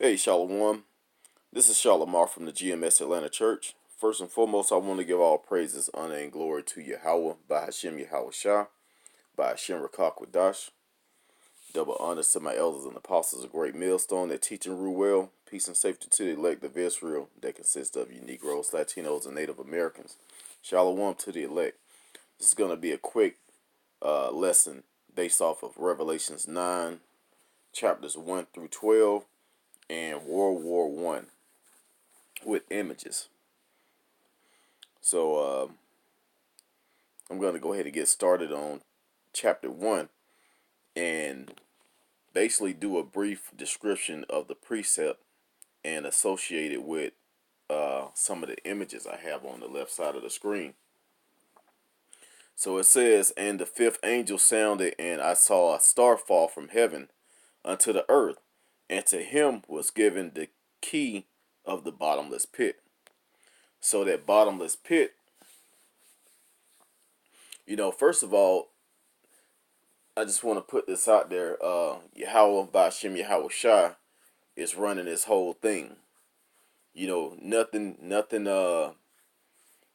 Hey, Shalom. This is Shalomar from the GMS Atlanta Church. First and foremost, I want to give all praises, honor, and glory to Yahweh, by Hashem Yahweh Shah, by Hashem Rakakwadash. Double honors to my elders and apostles, a great millstone that teach and rule well. Peace and safety to the elect of Israel that consists of you Negroes, Latinos, and Native Americans. Shalom to the elect. This is going to be a quick lesson based off of Revelations 9, chapters 1 through 12, and World War I with images. So I'm going to go ahead and get started on chapter 1 and basically do a brief description of the precept and associate it with some of the images I have on the left side of the screen. So it says, "And the fifth angel sounded, and I saw a star fall from heaven unto the earth, and to him was given the key of the bottomless pit." So that bottomless pit, first of all, I just want to put this out there. Yahweh Bashim Yahweh Shah is running this whole thing.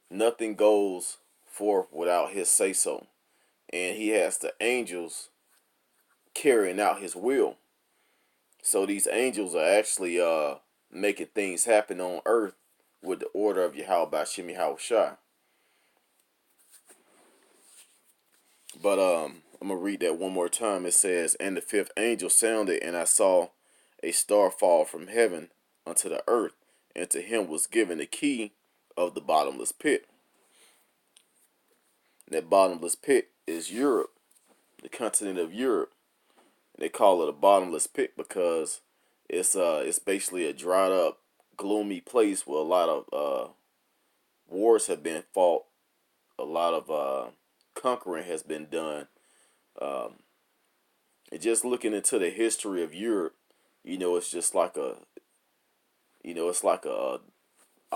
Nothing goes forth without his say so. And he has the angels carrying out his will. So these angels are actually making things happen on earth with the order of Yahweh Bashim Yahweh Shah. But I'm gonna read that one more time. It says, "And the fifth angel sounded, and I saw a star fall from heaven unto the earth, and to him was given the key of the bottomless pit." And that bottomless pit is Europe, the continent of Europe. And they call it a bottomless pit because it's basically a dried up, gloomy place where a lot of wars have been fought, a lot of conquering has been done. Um, and just looking into the history of Europe, it's just like it's like I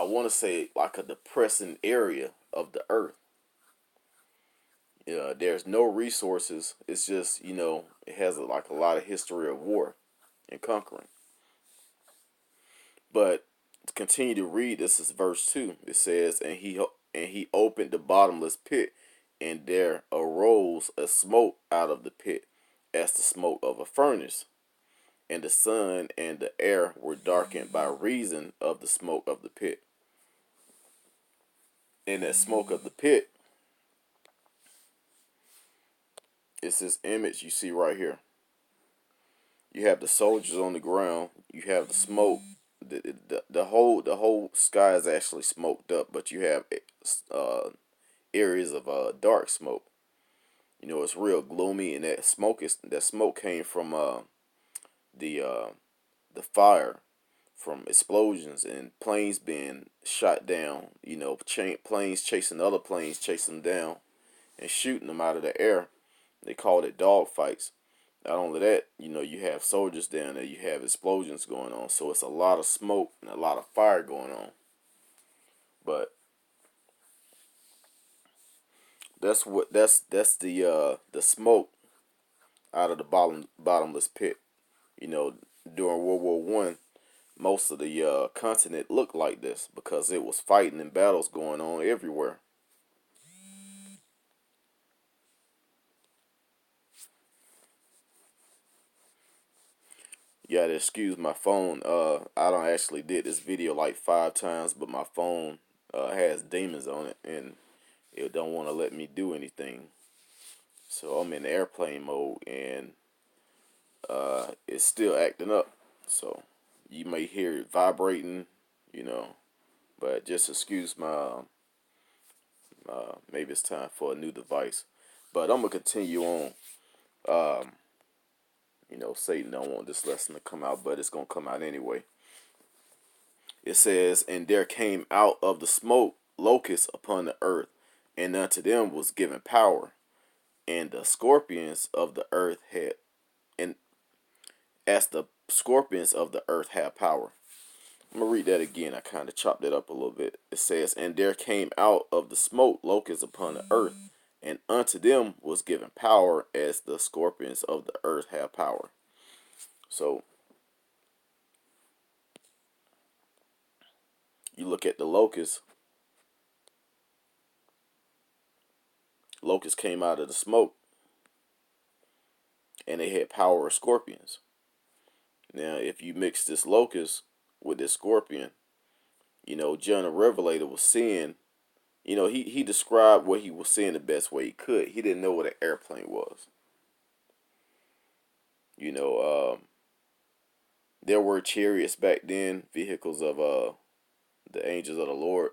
want to say like a depressing area of the earth. There's no resources. It's just, it has like a lot of history of war and conquering. But to continue to read, this is verse 2. It says, and he opened the bottomless pit, and there arose a smoke out of the pit, as the smoke of a furnace. And the sun and the air were darkened by reason of the smoke of the pit. And that smoke of the pit is this image you see right here. You have the soldiers on the ground. You have the smoke. The whole sky is actually smoked up, but you have areas of dark smoke. It's real gloomy, and that smoke came from the uh, the fire from explosions and planes being shot down. Planes chasing other planes, chasing them down and shooting them out of the air. They called it dog fights. Not only that, you have soldiers down there, you have explosions going on. So it's a lot of smoke and a lot of fire going on. But that's the smoke out of the bottomless pit. During World War I, most of the continent looked like this because it was fighting and battles going on everywhere. You gotta excuse my phone. I don't actually did this video like 5 times, but my phone has demons on it and it don't want to let me do anything. So I'm in airplane mode and it's still acting up. So you may hear it vibrating, you know, but just excuse my maybe it's time for a new device. But I'm gonna continue on. Um, Satan don't want this lesson to come out, but it's gonna come out anyway. It says, "And there came out of the smoke locusts upon the earth, and unto them was given power, and the scorpions of the earth had, and as the scorpions of the earth have power." I'm gonna read that again. I kind of chopped it up a little bit. It says, "And there came out of the smoke locusts upon the earth, and unto them was given power, as the scorpions of the earth have power." So You look at the locusts. Locusts came out of the smoke, and they had power of scorpions. Now, if you mix this locust with this scorpion, John the Revelator was seeing. He described what he was seeing the best way he could. He didn't know what an airplane was. You know, there were chariots back then, vehicles of the angels of the Lord,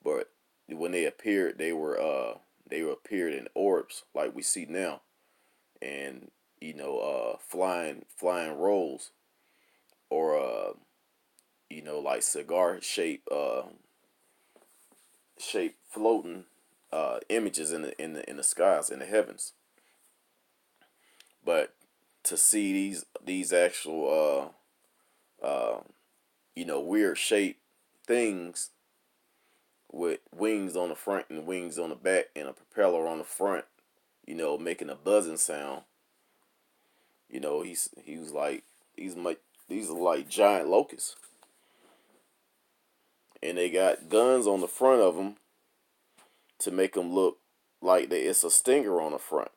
but when they appeared, they appeared in orbs like we see now, and flying rolls, or like cigar shape floating images in the skies, in the heavens. But to see these actual weird shaped things with wings on the front and wings on the back and a propeller on the front, making a buzzing sound. He was like, these are like giant locusts, and they got guns on the front of them to make them look like it's a stinger on the front.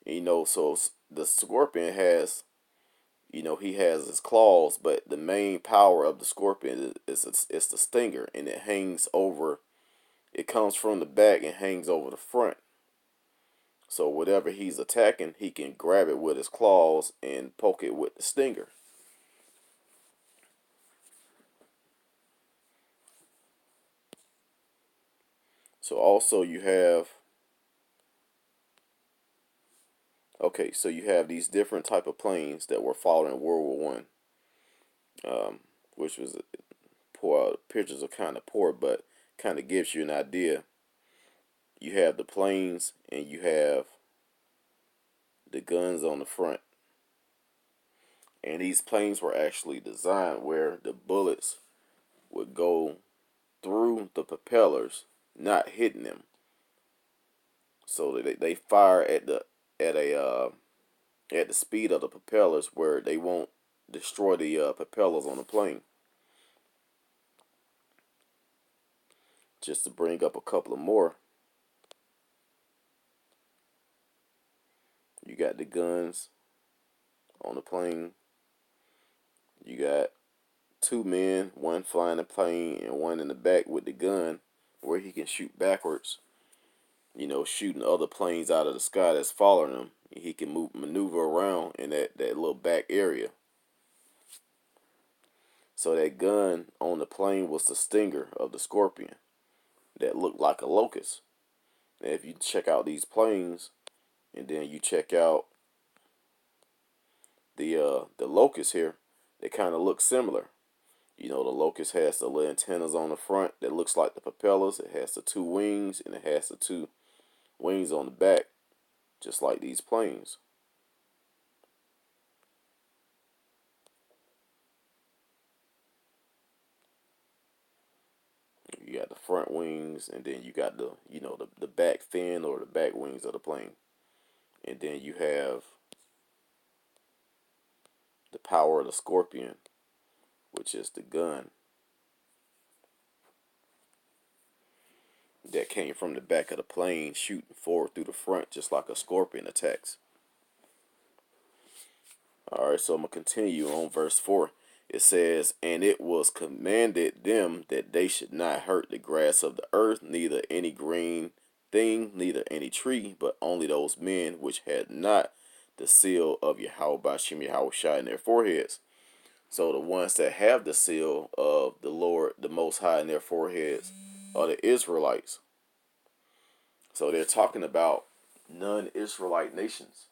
So the scorpion has, he has his claws, but the main power of the scorpion is the stinger, and it hangs over. It comes from the back and hangs over the front. So whatever he's attacking, he can grab it with his claws and poke it with the stinger. So also you have, okay, so you have these different type of planes that were following World War I, which was poor. Pictures are kind of poor, but kind of gives you an idea. You have the planes and you have the guns on the front. And these planes were actually designed where the bullets would go through the propellers, not hitting them. So they fire at the speed of the propellers where they won't destroy the propellers on the plane. Just to bring up a couple of more, you got the guns on the plane. You got two men, one flying the plane and one in the back with the gun, where he can shoot backwards. Shooting other planes out of the sky that's following him. He can maneuver around in that little back area. So that gun on the plane was the stinger of the scorpion that looked like a locust. And if you check out these planes, and then you check out the locust here, they kind of look similar. The locust has the little antennas on the front that looks like the propellers. It has the two wings, and it has the two wings on the back, just like these planes. You got the front wings, and then you got the back fin or the back wings of the plane. And then you have the power of the scorpion, which is the gun that came from the back of the plane shooting forward through the front just like a scorpion attacks. Alright, so I'm going to continue on verse 4. It says, "And it was commanded them that they should not hurt the grass of the earth, neither any green thing, neither any tree, but only those men which had not the seal of Yahweh Bashim Yahweh in their foreheads." So the ones that have the seal of the Lord, the Most High, in their foreheads are the Israelites. So they're talking about non-Israelite nations.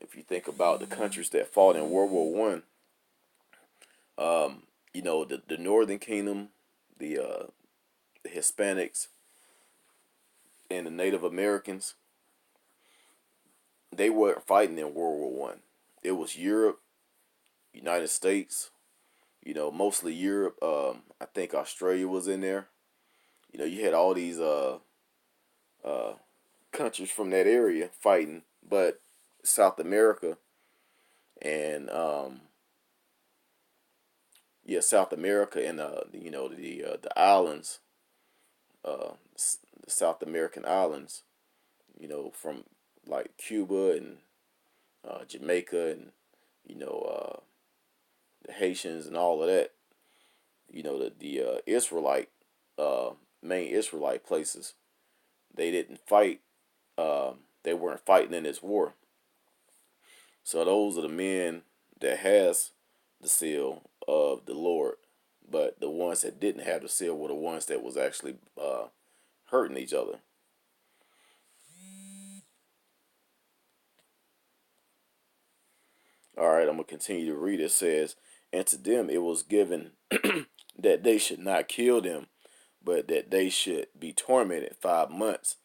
If you think about the countries that fought in World War One, the Northern Kingdom, the Hispanics, and the Native Americans, they weren't fighting in World War One. It was Europe, United States, mostly Europe. I think Australia was in there. You had all these uh, countries from that area fighting, but South America and yeah, South America and the islands, the South American islands, from like Cuba and Jamaica and you know the Haitians and all of that. The Israelite uh, main Israelite places, they didn't fight. They weren't fighting in this war. So those are the men that has the seal of the Lord. But the ones that didn't have the seal were the ones that was actually hurting each other. All right, I'm gonna continue to read. It says, "And to them it was given that they should not kill them, but that they should be tormented 5 months.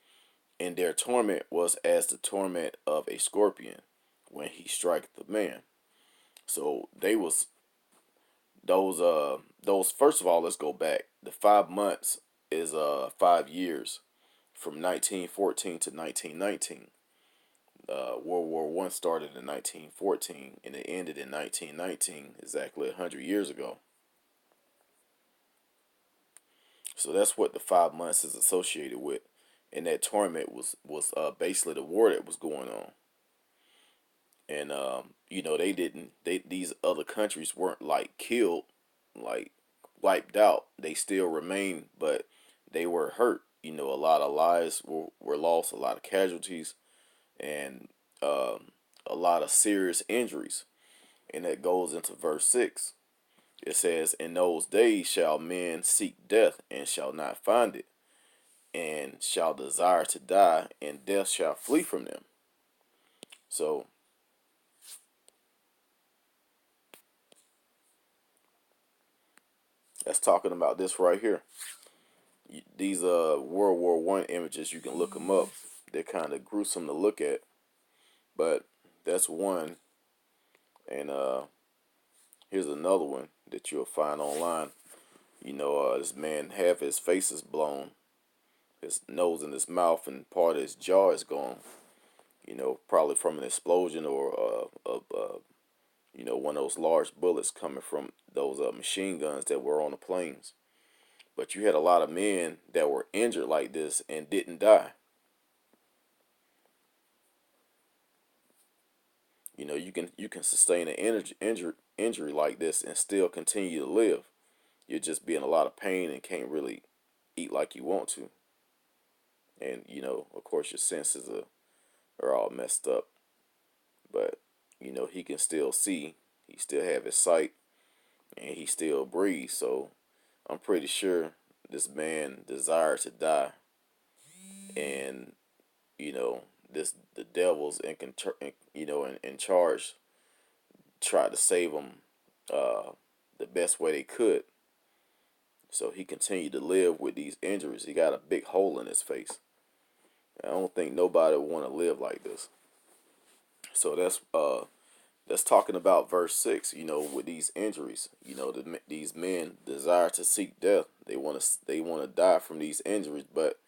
And their torment was as the torment of a scorpion when he striketh the man." So they was those first of all, let's go back. The 5 months is 5 years from 1914 to 1919. World War I started in 1914 and it ended in 1919, exactly 100 years ago. So that's what the 5 months is associated with, and that torment was basically the war that was going on. And they didn't. These other countries weren't like killed, like wiped out. They still remained, but they were hurt. A lot of lives were lost, a lot of casualties, and a lot of serious injuries. And that goes into verse 6. It says, "In those days shall men seek death, and shall not find it, and shall desire to die, and death shall flee from them." So that's talking about this right here. These World War I images, you can look them up. They're kind of gruesome to look at, but that's one. And here's another one that you'll find online. This man half his face is blown, his nose and his mouth and part of his jaw is gone. Probably from an explosion or one of those large bullets coming from those machine guns that were on the planes. But you had a lot of men that were injured like this and didn't die. You can sustain an injury like this and still continue to live. You're just be in a lot of pain and can't really eat like you want to. And of course, your senses are all messed up. But he can still see. He still have his sight, and he still breathes. So I'm pretty sure this man desired to die, and you know the devils in charge tried to save him uh, the best way they could. So he continued to live with these injuries. He got a big hole in his face. I don't think nobody would want to live like this. So that's talking about verse 6. With these injuries, these men desire to seek death. They want to die from these injuries, but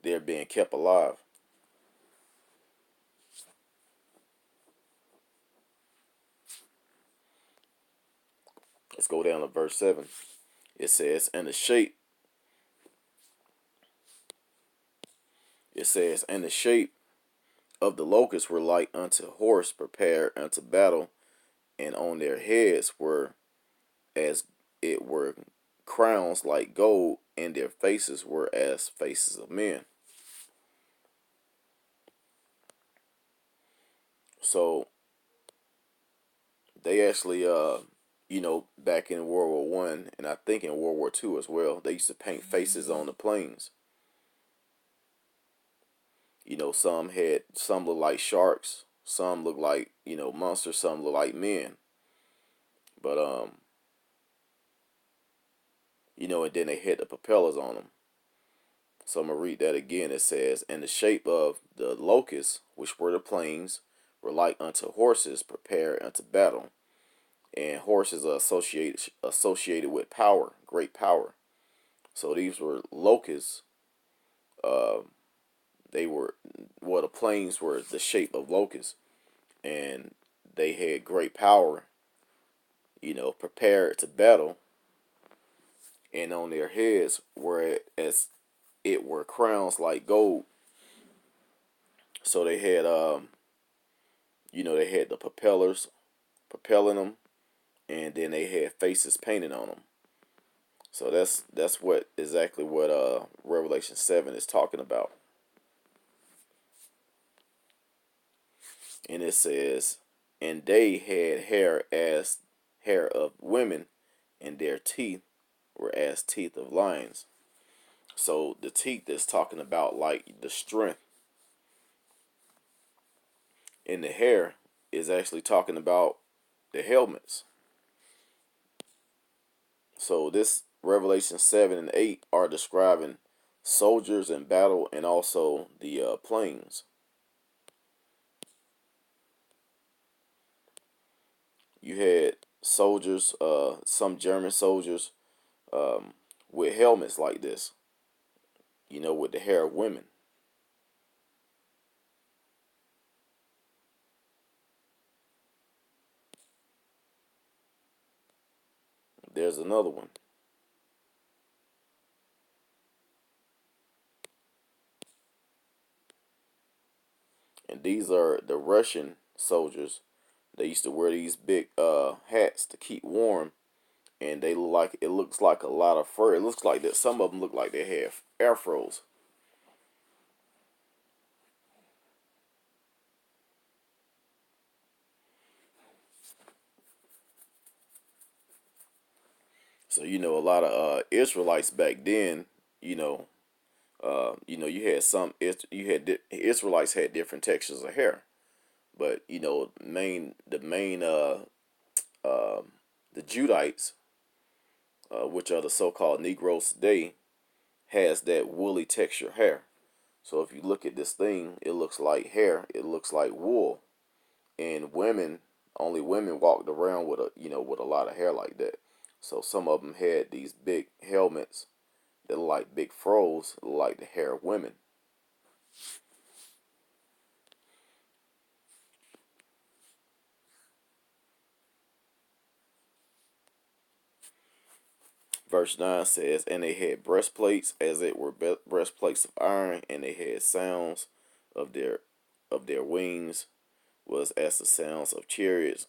they're being kept alive. Let's go down to verse 7. It says, and the shape of the locusts were like unto horse prepared unto battle, and on their heads were as it were crowns like gold, and their faces were as faces of men. So they actually back in World War I, and I think in World War II as well, they used to paint faces on the planes. Some look like sharks, some look like monsters, some look like men. But and then they had the propellers on them. So I'm gonna read that again. It says, "And the shape of the locusts, which were the planes, were like unto horses prepared unto battle." And horses are associated with power, great power. So these were locusts. Uh, they were the planes were the shape of locusts, and they had great power. Prepared to battle, and on their heads were as it were crowns like gold. So they had they had the propellers propelling them, and then they had faces painted on them. So that's what exactly what Revelation 7 is talking about. And it says, and they had hair as hair of women, and their teeth were as teeth of lions. So the teeth is talking about like the strength, and the hair is actually talking about the helmets. So this Revelation 7 and 8 are describing soldiers in battle and also the planes. You had soldiers, some German soldiers, with helmets like this, with the hair of women. There's another one. And these are the Russian soldiers. They used to wear these big hats to keep warm, and they look like it looks like a lot of fur. It looks like that some of them look like they have afros. So a lot of Israelites back then, you know, you had Israelites had different textures of hair, but uh, the Judites, which are the so-called Negroes today, has that woolly texture hair. So if you look at this thing, it looks like hair. It looks like wool. And only women walked around with a lot of hair like that. So some of them had these big helmets that look like big froze, like the hair of women. Verse 9 says, and they had breastplates as it were breastplates of iron, and they had sounds of their wings was as the sounds of chariots,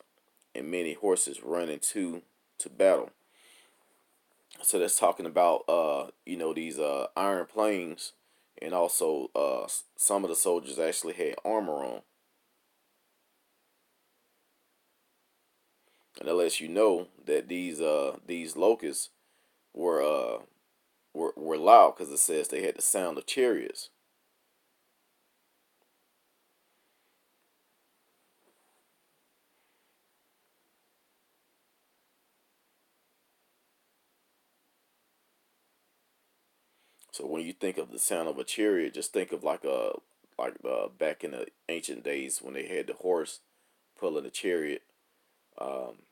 and many horses running to battle. So that's talking about these iron planes, and also some of the soldiers actually had armor on, and that lets you know that these locusts were were loud, because it says they had the sound of chariots. So when you think of the sound of a chariot, just think of back in the ancient days when they had the horse pulling the chariot. Um,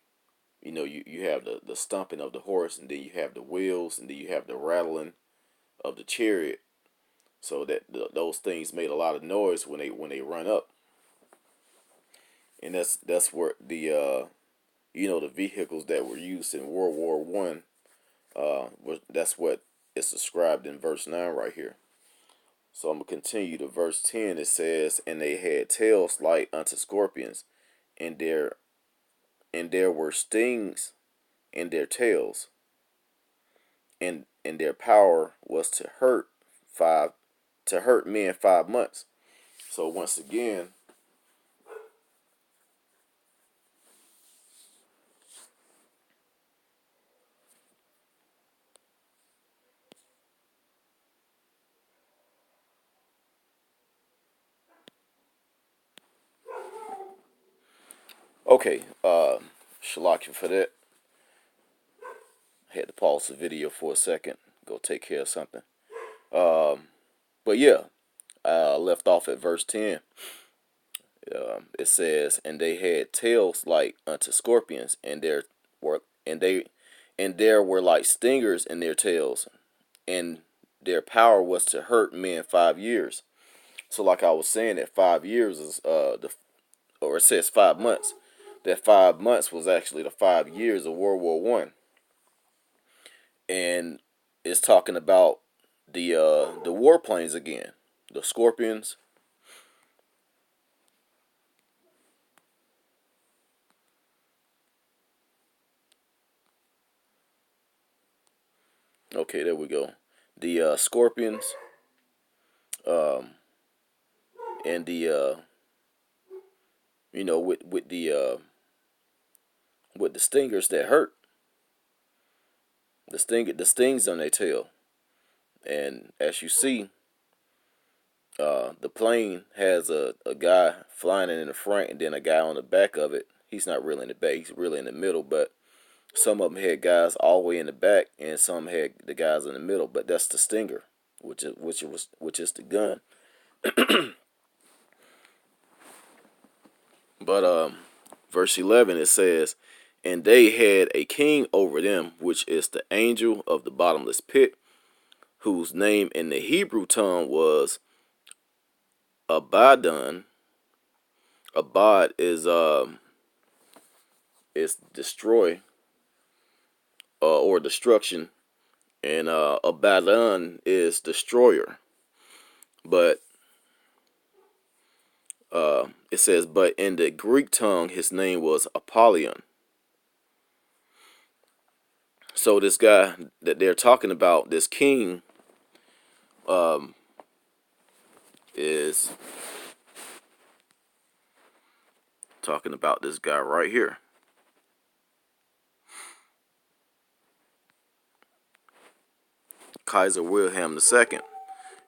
you have the stomping of the horse, and then you have the wheels, and then you have the rattling of the chariot. So that those things made a lot of noise when they run up, and that's where the vehicles that were used in World War I. That's what is described in verse 9 right here. So I'm gonna continue to verse 10. It says, and they had tails like unto scorpions, and there were stings in their tails, and their power was to hurt men 5 months. So once again, okay, shalakia for that. I had to pause the video for a second, go take care of something. But yeah, I left off at verse 10. It says, and they had tails like unto scorpions, were and they and there were like stingers in their tails, and their power was to hurt men 5 years. So like I was saying, that 5 years is or it says 5 months. That 5 months was actually the 5 years of World War I. and it's talking about the warplanes again, the Scorpions. Okay, there we go. The Scorpions, um, and the with the stingers that hurt, the stings on their tail, and as you see, the plane has a guy flying in the front and then a guy on the back of it. He's not really in the back; he's really in the middle. But some of them had guys all the way in the back, and some had the guys in the middle. But that's the stinger, which is the gun. But verse 11 it says, "And they had a king over them, which is the angel of the bottomless pit, whose name in the Hebrew tongue was Abaddon." Abad is destroy or destruction, and Abaddon is destroyer. But it says, but in the Greek tongue, his name was Apollyon. So this guy that they're talking about, this king, is talking about this guy right here, Kaiser Wilhelm II.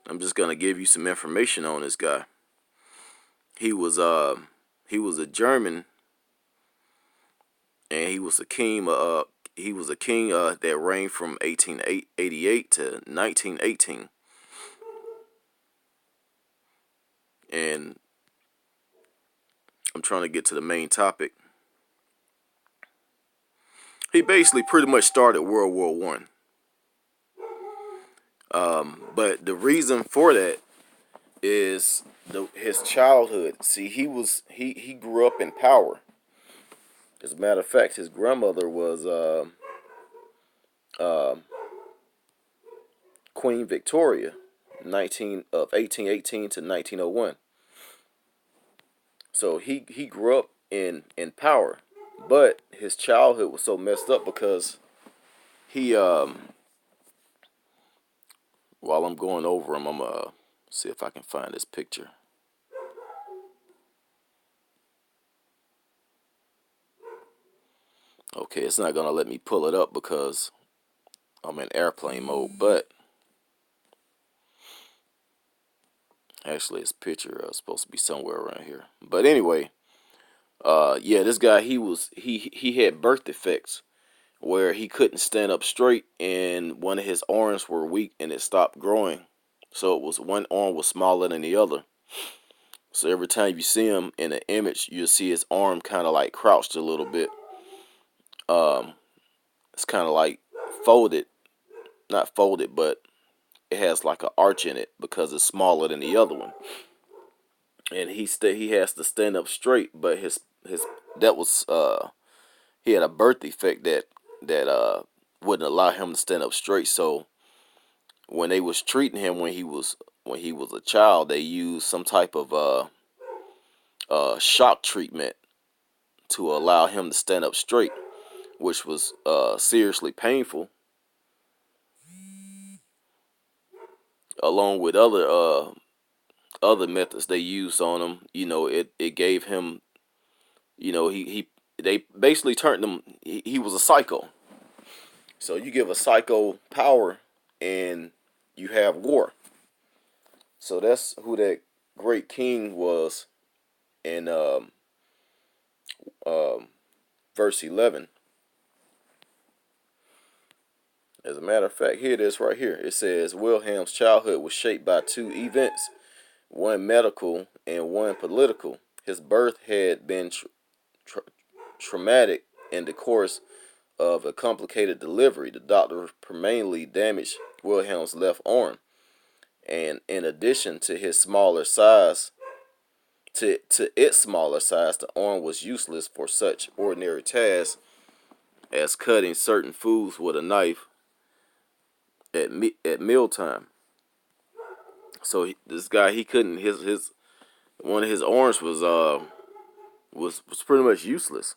I'm just gonna give you some information on this guy. He was he was a German, and he was a king. He was a king that reigned from 1888 to 1918, and I'm trying to get to the main topic. He basically pretty much started World War One. But the reason for that is his childhood. See, he grew up in power. As a matter of fact, his grandmother was Queen Victoria, 1818 to 1901. So he grew up in power, but his childhood was so messed up because he while I'm going over him, I'm see if I can find this picture. Okay, it's not gonna let me pull it up because I'm in airplane mode, but actually his picture is supposed to be somewhere around here. But anyway, yeah, this guy, he had birth defects where he couldn't stand up straight, and one of his arms were weak and it stopped growing. So it was one arm was smaller than the other. So every time you see him in an image, you'll see his arm kind of like crouched a little bit. Um, it's kind of like folded, not folded, but it has like an arch in it because it's smaller than the other one. And he has to stand up straight, but his that was he had a birth defect that wouldn't allow him to stand up straight. So when they was treating him when he was a child, they used some type of shock treatment to allow him to stand up straight, which was seriously painful, along with other methods they used on him. It gave him, he they basically turned him. He was a psycho. So you give a psycho power, and you have war. So that's who that great king was in um, verse 11. As a matter of fact, here it is right here. It says Wilhelm's childhood was shaped by two events, one medical and one political. His birth had been traumatic in the course of a complicated delivery. The doctor permanently damaged Wilhelm's left arm, and in addition to his smaller size, to its smaller size, the arm was useless for such ordinary tasks as cutting certain foods with a knife. at mealtime. So this guy, he couldn't, his one of his arms was pretty much useless.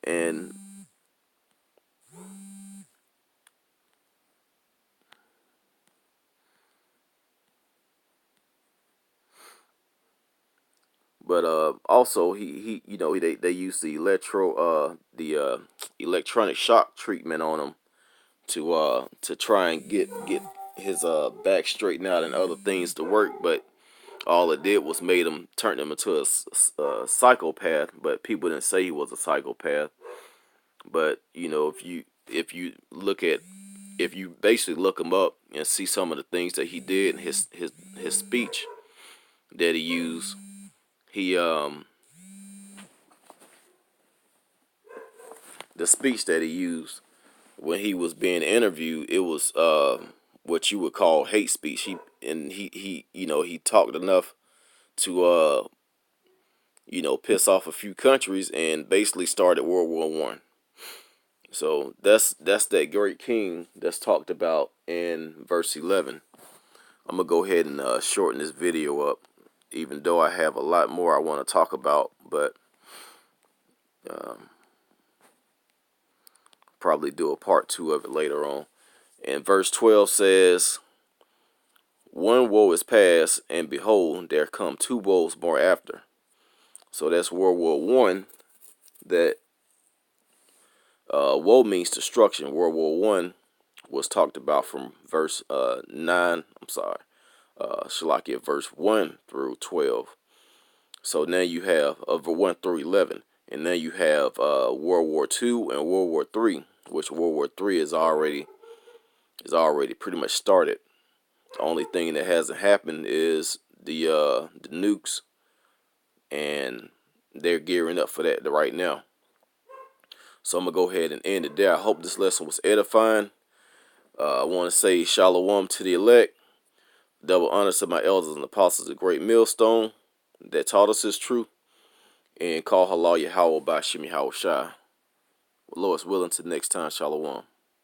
And but also he they used the electronic shock treatment on him to try and get his back straightened out and other things to work. But all it did was made him turn him into a psychopath. But people didn't say he was a psychopath. But if you basically look him up and see some of the things that he did in his speech that he used, he the speech that he used when he was being interviewed, it was what you would call hate speech. He talked enough to piss off a few countries and basically started World War I. So that's that great king that's talked about in verse 11. I'm gonna go ahead and shorten this video up, even though I have a lot more I want to talk about, but probably do a part 2 of it later on. And verse 12 says, "One woe is past, and behold, there come two woes more after." So that's World War I. That woe means destruction. World War I was talked about from verse 9. I'm sorry, Shalakia, verse 1 through 12. So now you have 1 through 11, and then you have World War II and World War III, which World War III is already pretty much started. The only thing that hasn't happened is the nukes, and they're gearing up for that right now. So I'm gonna go ahead and end it there. I hope this lesson was edifying. I want to say shalom to the elect, double honors to my elders and apostles, a great millstone that taught us His truth, and call halal Yahweh by Shemi Hawashai. Lord's willing, to next time, shalom.